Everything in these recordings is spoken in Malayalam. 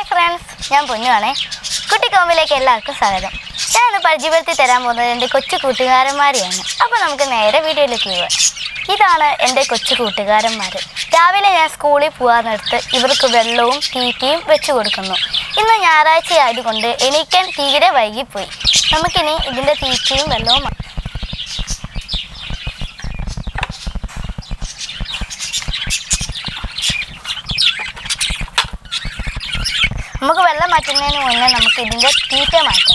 ഫ്രണ്ട്സ്, ഞാൻ പൊന്നുവാണേ. കുട്ടിക്കോമിലേക്ക് എല്ലാവർക്കും സ്വാഗതം. ഞാൻ ഇന്ന് പരിചയപ്പെടുത്തി തരാൻ പോകുന്നത് എൻ്റെ കൊച്ചു കൂട്ടുകാരന്മാരെയാണ്. അപ്പോൾ നമുക്ക് നേരെ വീഡിയോയിലേക്ക് പോകാം. ഇതാണ് എൻ്റെ കൊച്ചു കൂട്ടുകാരന്മാർ. രാവിലെ ഞാൻ സ്കൂളിൽ പോകാനെടുത്ത് ഇവർക്ക് വെള്ളവും തീറ്റയും വെച്ച് കൊടുക്കുന്നു. ഇന്ന് ഞായറാഴ്ച ആയതുകൊണ്ട് എണീക്കാൻ തീരെ വൈകിപ്പോയി. നമുക്കിനി ഇതിൻ്റെ തീറ്റയും വെള്ളവും നമുക്ക് വെള്ളം മാറ്റുന്നതിന് മുന്നേ നമുക്ക് ഇതിൻ്റെ തീറ്റ മാറ്റാം.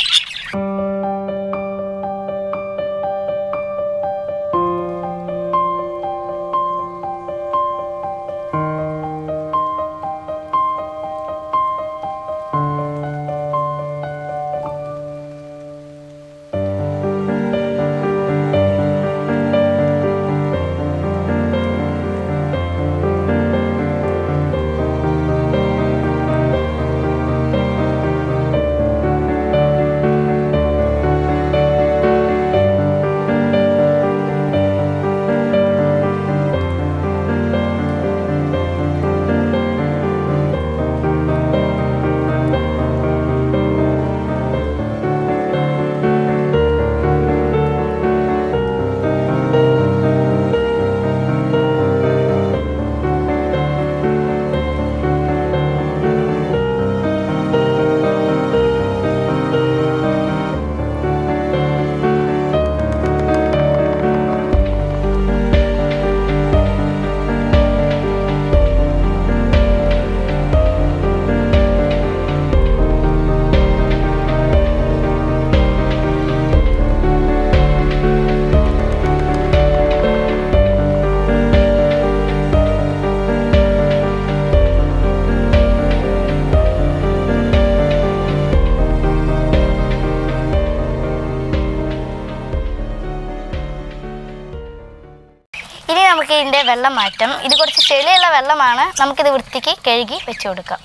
ഇനി നമുക്ക് ഇതിൻ്റെ വെള്ളം മാറ്റാം. ഇത് കുറച്ച് ചെളിയുള്ള വെള്ളമാണ്. നമുക്കിത് വൃത്തിക്ക് കഴുകി വെച്ച് കൊടുക്കാം.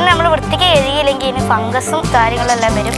നമ്മൾ വൃത്തിക്ക് കഴുകിയില്ലെങ്കിൽ ഇതിന് ഫംഗസും കാര്യങ്ങളെല്ലാം വരും.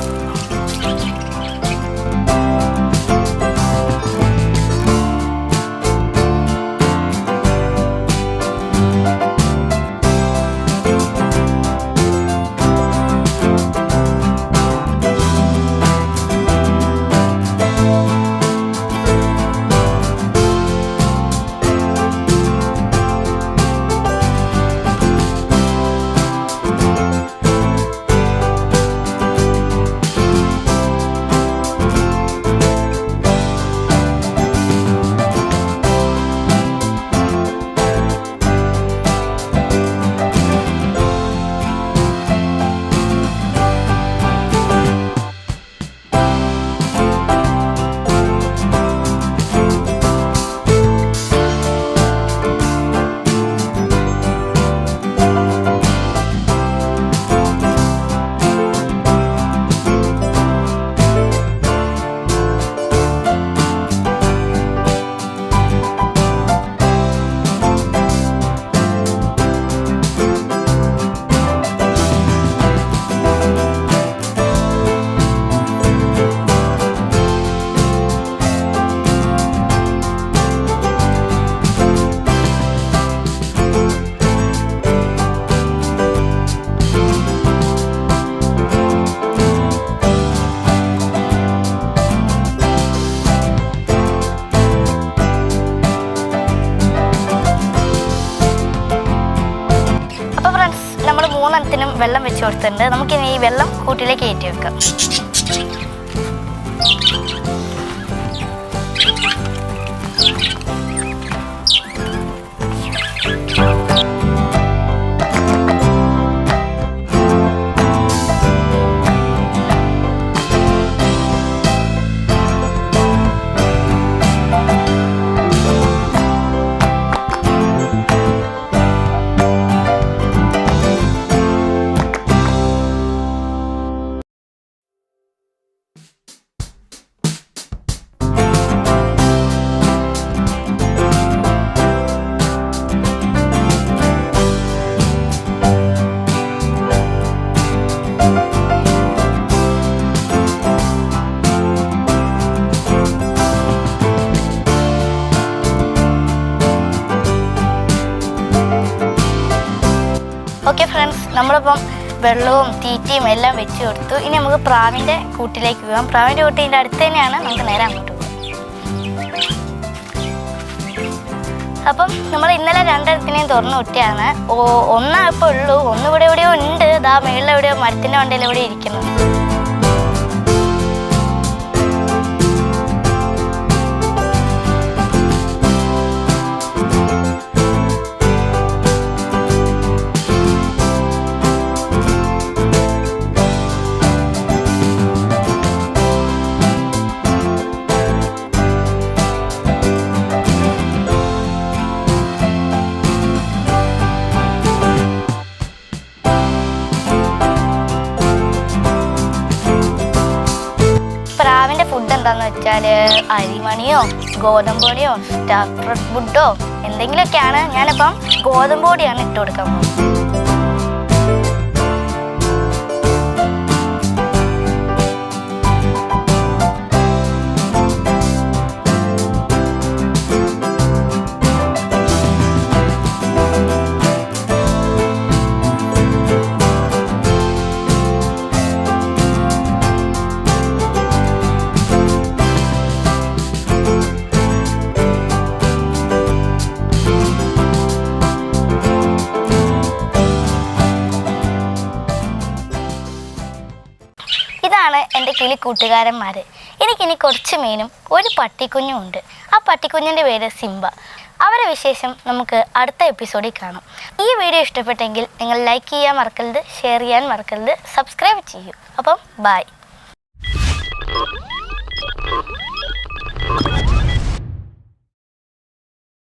നമ്മൾ മൂന്നെണ്ണത്തിനും വെള്ളം വെച്ച് കൊടുത്തിട്ടുണ്ട്. നമുക്കിനി ഈ വെള്ളം കൂട്ടിലേക്ക് കയറ്റി വെക്കാം. ഓക്കെ ഫ്രണ്ട്സ്, നമ്മളിപ്പം വെള്ളവും തീറ്റയും എല്ലാം വെച്ച് കൊടുത്തു. ഇനി നമുക്ക് പ്രാവിൻ്റെ കൂട്ടിലേക്ക് പോകാം. പ്രാവിൻ്റെ കൂട്ടിൻ്റെ അടുത്ത് തന്നെയാണ്, നമുക്ക് നേരെ അങ്ങോട്ട് പോകാം. അപ്പം നമ്മൾ ഇന്നലെ രണ്ടെണ്ണത്തിനെയും തുറന്നു വിട്ടിയാണ്. ഒന്നാ ഇപ്പോൾ ഉള്ളൂ, ഒന്നിവിടെ എവിടെയോ ഉണ്ട്. ഇതാ മേളിൽ എവിടെയോ മരത്തിൻ്റെ വണ്ടിയിൽ എവിടെ ഇരിക്കുന്നു. പ്രാവിൻ്റെ ഫുഡ് എന്താണെന്ന് വെച്ചാൽ അരിമണിയോ ഗോതമ്പൊടിയോ സ്റ്റാർട്ടർ ഫുഡോ എന്തെങ്കിലുമൊക്കെയാണ്. ഞാനിപ്പം ഗോതമ്പൊടിയാണ് ഇട്ട് കൊടുക്കാൻ പോകുന്നത്. ഇതാണ് എൻ്റെ കിളി കൂട്ടുകാരന്മാർ. എനിക്കിനി കുറച്ച് മീനും ഒരു പട്ടിക്കുഞ്ഞും ഉണ്ട്. ആ പട്ടിക്കുഞ്ഞിൻ്റെ പേര് സിംബ. അവരെ വിശേഷം നമുക്ക് അടുത്ത എപ്പിസോഡിൽ കാണാം. ഈ വീഡിയോ ഇഷ്ടപ്പെട്ടെങ്കിൽ നിങ്ങൾ ലൈക്ക് ചെയ്യാൻ മറക്കരുത്, ഷെയർ ചെയ്യാൻ മറക്കരുത്, സബ്സ്ക്രൈബ് ചെയ്യൂ. അപ്പം ബൈ.